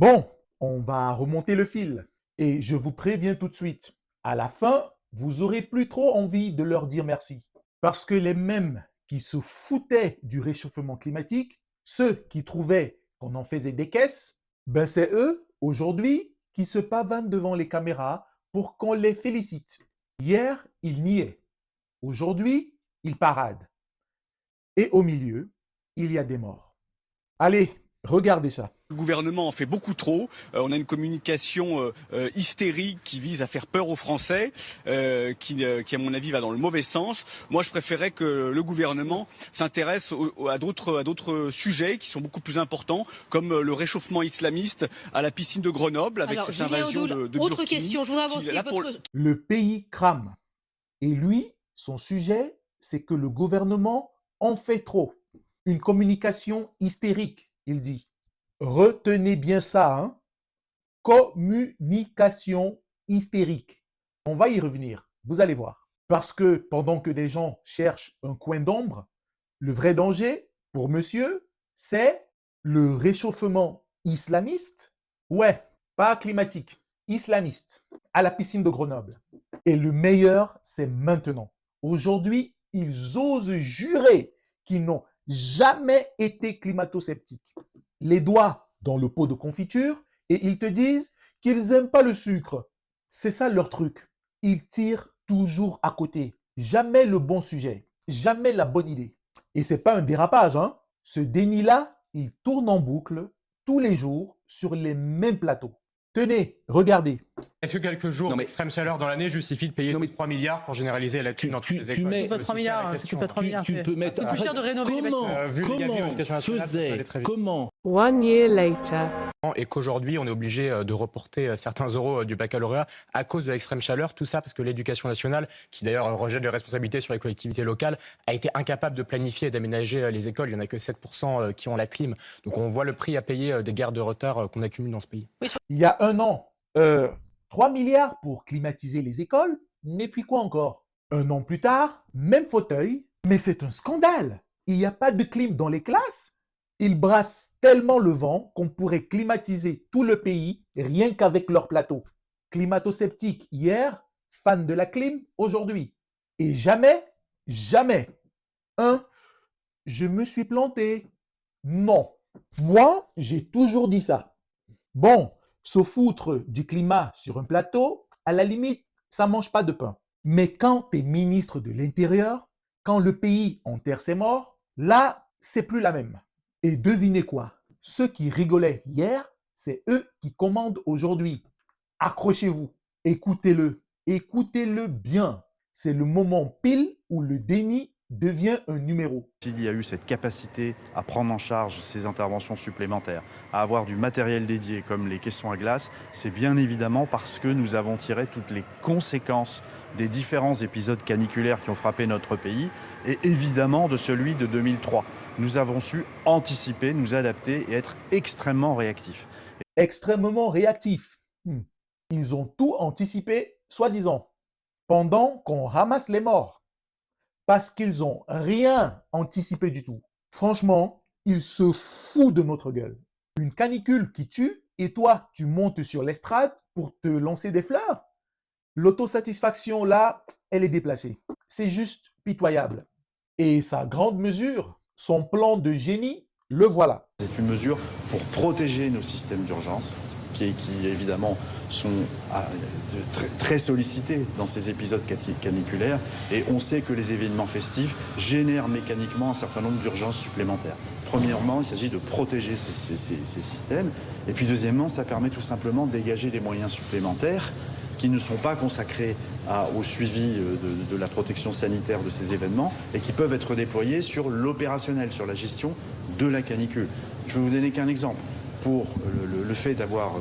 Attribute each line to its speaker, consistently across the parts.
Speaker 1: Bon, on va remonter le fil. Et je vous préviens tout de suite, à la fin, vous aurez plus trop envie de leur dire merci. Parce que les mêmes qui se foutaient du réchauffement climatique, ceux qui trouvaient qu'on en faisait des caisses, ben c'est eux, aujourd'hui, qui se pavanent devant les caméras pour qu'on les félicite. Hier, ils niaient. Aujourd'hui, ils paradent. Et au milieu, il y a des morts. Allez, regardez ça.
Speaker 2: Le gouvernement en fait beaucoup trop. On a une communication hystérique qui vise à faire peur aux Français, qui à mon avis va dans le mauvais sens. Moi, je préférais que le gouvernement s'intéresse à d'autres sujets qui sont beaucoup plus importants, comme le réchauffement islamiste à la piscine de Grenoble avec cette
Speaker 3: Julien
Speaker 2: invasion
Speaker 3: Audoul,
Speaker 2: de
Speaker 3: autre
Speaker 2: Burkini.
Speaker 3: question, je voudrais avancer votre...
Speaker 1: Le pays crame. Et lui, son sujet, c'est que le gouvernement en fait trop. Une communication hystérique, il dit. Retenez bien ça, hein? Communication hystérique. On va y revenir, vous allez voir. Parce que pendant que des gens cherchent un coin d'ombre, le vrai danger pour monsieur, c'est le réchauffement islamiste. Ouais, pas climatique, islamiste, à la piscine de Grenoble. Et le meilleur, c'est maintenant. Aujourd'hui, ils osent jurer qu'ils n'ont jamais été climato-sceptiques. Les doigts dans le pot de confiture et ils te disent qu'ils n'aiment pas le sucre. C'est ça leur truc. Ils tirent toujours à côté. Jamais le bon sujet. Jamais la bonne idée. Et c'est pas un dérapage, hein. Ce déni-là, il tourne en boucle tous les jours sur les mêmes plateaux. Tenez, regardez.
Speaker 4: Est-ce que quelques jours d'extrême chaleur dans l'année justifient de payer 3 milliards pour généraliser la thune dans toutes les écoles?
Speaker 5: Mets,
Speaker 3: pas 3 milliards, c'est pas 3 milliards.
Speaker 5: tu peux mettre.
Speaker 3: C'est plus cher de rénover les bâtiments.
Speaker 5: Comment
Speaker 6: One year later.
Speaker 4: Et qu'aujourd'hui, on est obligé de reporter certains euros du baccalauréat à cause de l'extrême chaleur. Tout ça parce que l'éducation nationale, qui d'ailleurs rejette les responsabilités sur les collectivités locales, a été incapable de planifier et d'aménager les écoles. Il n'y en a que 7% qui ont la clim. Donc on voit le prix à payer des guerres de retard qu'on accumule dans ce pays.
Speaker 1: Il y a un an, 3 milliards pour climatiser les écoles, mais puis quoi encore? Un an plus tard, même fauteuil, mais c'est un scandale. Il n'y a pas de clim dans les classes. Ils brassent tellement le vent qu'on pourrait climatiser tout le pays rien qu'avec leur plateau. Climato-sceptique hier, fan de la clim aujourd'hui. Et jamais, jamais, je me suis planté. Non, moi, j'ai toujours dit ça. Bon, se foutre du climat sur un plateau, à la limite, ça mange pas de pain. Mais quand tu es ministre de l'Intérieur, quand le pays enterre ses morts, là, c'est plus la même. Et devinez quoi? Ceux qui rigolaient hier, c'est eux qui commandent aujourd'hui. Accrochez-vous, écoutez-le, écoutez-le bien. C'est le moment pile où le déni devient un numéro.
Speaker 7: S'il y a eu cette capacité à prendre en charge ces interventions supplémentaires, à avoir du matériel dédié comme les caissons à glace, c'est bien évidemment parce que nous avons tiré toutes les conséquences des différents épisodes caniculaires qui ont frappé notre pays et évidemment de celui de 2003. Nous avons su anticiper, nous adapter et être extrêmement réactifs.
Speaker 1: Extrêmement réactifs. Ils ont tout anticipé, soi-disant, pendant qu'on ramasse les morts. Parce qu'ils n'ont rien anticipé du tout. Franchement, ils se foutent de notre gueule. Une canicule qui tue et toi, tu montes sur l'estrade pour te lancer des fleurs. L'autosatisfaction, là, elle est déplacée. C'est juste pitoyable. Et sa grande mesure, son plan de génie, le voilà.
Speaker 7: C'est une mesure pour protéger nos systèmes d'urgence qui évidemment sont très sollicités dans ces épisodes caniculaires et on sait que les événements festifs génèrent mécaniquement un certain nombre d'urgences supplémentaires. Premièrement, il s'agit de protéger ces systèmes et puis deuxièmement, ça permet tout simplement de dégager des moyens supplémentaires qui ne sont pas consacrés au suivi de la protection sanitaire de ces événements et qui peuvent être déployés sur l'opérationnel, sur la gestion de la canicule. Je vais vous donner qu'un exemple. Pour le fait d'avoir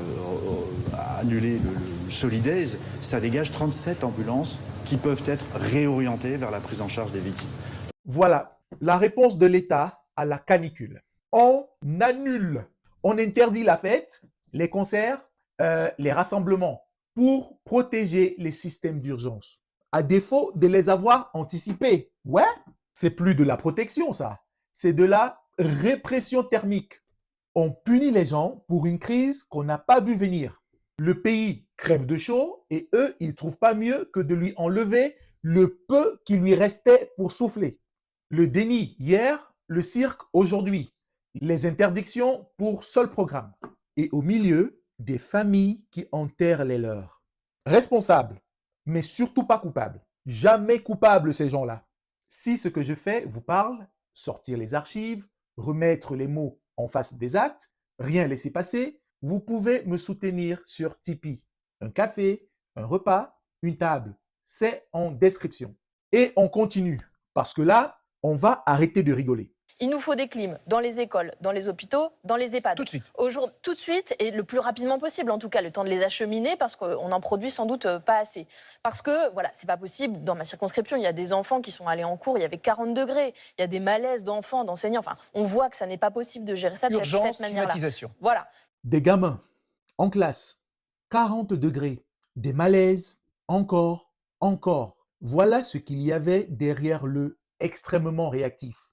Speaker 7: annulé le Solidaise, ça dégage 37 ambulances qui peuvent être réorientées vers la prise en charge des victimes.
Speaker 1: Voilà la réponse de l'État à la canicule. On annule, on interdit la fête, les concerts, les rassemblements pour protéger les systèmes d'urgence. À défaut de les avoir anticipés. Ouais, c'est plus de la protection ça, c'est de la répression thermique. On punit les gens pour une crise qu'on n'a pas vu venir. Le pays crève de chaud et eux, ils ne trouvent pas mieux que de lui enlever le peu qui lui restait pour souffler. Le déni hier, le cirque aujourd'hui. Les interdictions pour seul programme. Et au milieu, des familles qui enterrent les leurs. Responsables, mais surtout pas coupables. Jamais coupables ces gens-là. Si ce que je fais vous parle, sortir les archives, remettre les mots en face des actes, rien laisser passer, vous pouvez me soutenir sur Tipeee. Un café, un repas, une table. C'est en description. Et on continue, parce que là, on va arrêter de rigoler.
Speaker 3: Il nous faut des clims dans les écoles, dans les hôpitaux, dans les EHPAD.
Speaker 5: Tout de suite.
Speaker 3: Tout de suite et le plus rapidement possible, en tout cas, le temps de les acheminer parce qu'on n'en produit sans doute pas assez. Parce que, voilà, c'est pas possible. Dans ma circonscription, il y a des enfants qui sont allés en cours, il y avait 40 degrés. Il y a des malaises d'enfants, d'enseignants. Enfin, on voit que ça n'est pas possible de gérer ça de cette manière-là.
Speaker 5: Climatisation.
Speaker 3: Voilà.
Speaker 1: Des gamins en classe, 40 degrés, des malaises, encore. Voilà ce qu'il y avait derrière le extrêmement réactif.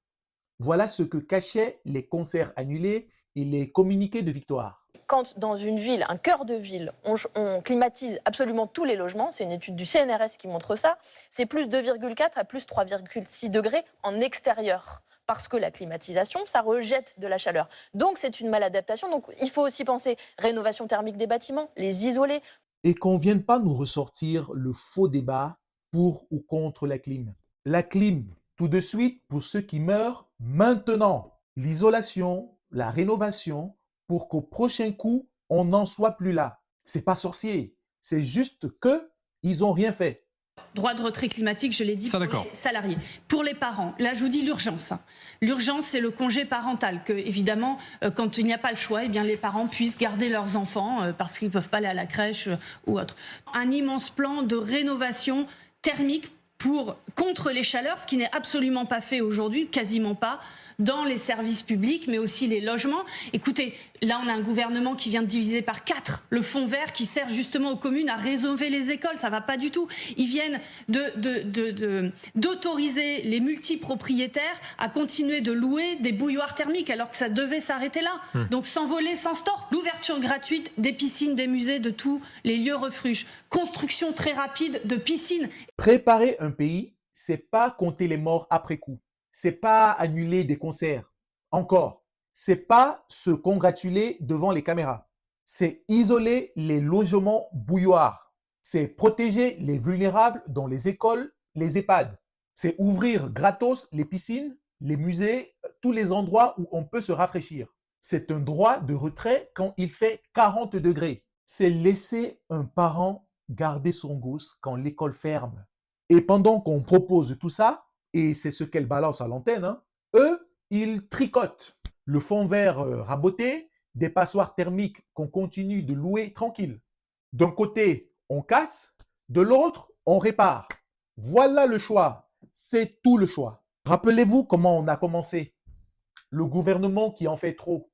Speaker 1: Voilà ce que cachaient les concerts annulés et les communiqués de victoire.
Speaker 3: Quand dans une ville, un cœur de ville, on climatise absolument tous les logements, c'est une étude du CNRS qui montre ça, c'est plus 2,4 à plus 3,6 degrés en extérieur. Parce que la climatisation, ça rejette de la chaleur. Donc c'est une maladaptation. Donc il faut aussi penser rénovation thermique des bâtiments, les isoler.
Speaker 1: Et qu'on ne vienne pas nous ressortir le faux débat pour ou contre la clim. La clim, tout de suite, pour ceux qui meurent maintenant. L'isolation, la rénovation, pour qu'au prochain coup, on n'en soit plus là. C'est pas sorcier, c'est juste que ils ont rien fait.
Speaker 6: Droit de retrait climatique, je l'ai dit, pour les salariés. Pour les parents, là je vous dis l'urgence. L'urgence, c'est le congé parental. Que, évidemment, quand il n'y a pas le choix, eh bien, les parents puissent garder leurs enfants parce qu'ils ne peuvent pas aller à la crèche ou autre. Un immense plan de rénovation thermique contre les chaleurs, ce qui n'est absolument pas fait aujourd'hui, quasiment pas, dans les services publics, mais aussi les logements. Écoutez, là, on a un gouvernement qui vient de diviser par 4 le fonds vert qui sert justement aux communes à rénover les écoles. Ça va pas du tout. Ils viennent d'autoriser les multipropriétaires à continuer de louer des bouilloires thermiques alors que ça devait s'arrêter là. Donc sans voler, sans store. L'ouverture gratuite des piscines, des musées, de tous les lieux refuges. Construction très rapide de piscines.
Speaker 1: Préparer un pays, c'est pas compter les morts après coup. C'est pas annuler des concerts. Encore, c'est pas se congratuler devant les caméras. C'est isoler les logements bouilloires. C'est protéger les vulnérables dans les écoles, les EHPAD. C'est ouvrir gratos les piscines, les musées, tous les endroits où on peut se rafraîchir. C'est un droit de retrait quand il fait 40 degrés. C'est laisser un parent garder son gosse quand l'école ferme. Et pendant qu'on propose tout ça, et c'est ce qu'elle balance à l'antenne, eux, ils tricotent le fond vert raboté, des passoires thermiques qu'on continue de louer tranquille. D'un côté, on casse, de l'autre, on répare. Voilà le choix. C'est tout le choix. Rappelez-vous comment on a commencé. Le gouvernement qui en fait trop.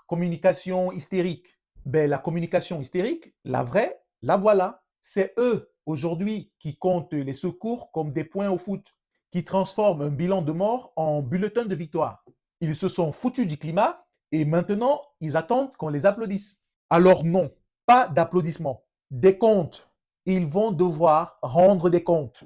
Speaker 1: Communication hystérique. La communication hystérique, la vraie, la voilà. C'est eux, aujourd'hui, qui comptent les secours comme des points au foot, qui transforment un bilan de mort en bulletin de victoire. Ils se sont foutus du climat et maintenant, ils attendent qu'on les applaudisse. Alors non, pas d'applaudissements. Des comptes. Ils vont devoir rendre des comptes.